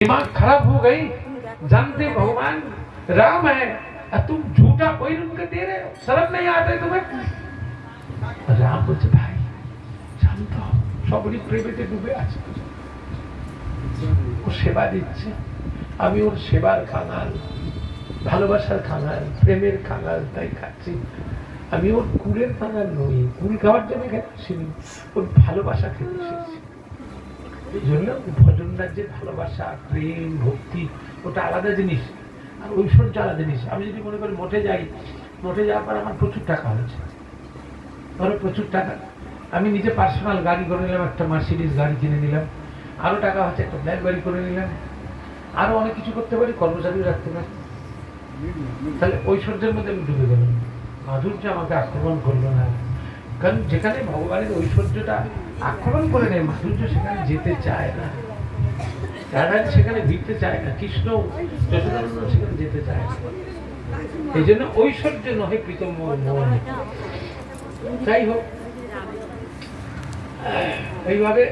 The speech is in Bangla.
दिमाग खराब हो गई। जानते भगवान राम है और तुम झूठा कोई उनके दे रहे हो, शर्म नहीं आते तुम्हें? राम बोलছে ভাই শান্ত হও, সবরই প্রেমেতে ডুবে আছে, ও সেবা দিচ্ছে, আমি ওর সেবার খাঙাল, ভালোবাসার খাঙাল, প্রেমের খাঙাল, তাই খাচ্ছি। আমি ওর কুলের খাঙাল নই, কুল খাওয়ার জন্য খেতেছি, ওর ভালোবাসা খেতে এসেছি। এই জন্য ভজন রাজ্যের ভালোবাসা, প্রেম, ভক্তি ওটা আলাদা জিনিস, আর ঐশ্বর্য আলাদা জিনিস। আমি যদি মনে করি মঠে যাই, মঠে যাওয়ার পর আমার প্রচুর টাকা হয়েছে, ধরো প্রচুর টাকা, আমি নিজে পার্সোনাল গাড়ি করে নিলাম, একটা মার্সিডিজ গাড়ি কিনে নিলাম, আরো টাকা হচ্ছে একটা ফ্ল্যাট বাড়ি করে নিলাম, আরো অনেক কিছু করতে পারি, কর্মচারী রাখতে পারি, তাহলে ঐশ্বর্যের মধ্যে আমি ডুবে গেলাম। মাধুর্য আমাকে আক্রমণ করলো না, কারণ যেখানে ভগবানের ঐশ্বর্যটা আক্রমণ করে নেয়, মাধুর্য সেখানে যেতে চায় না, রাধা সেখানে ভিড়তে চায় না, কৃষ্ণ যশোদানন্দ সেখানে যেতে চায় না। এই জন্য ঐশ্বর্য নহে প্রীতম মন। যাই হোক, এইভাবে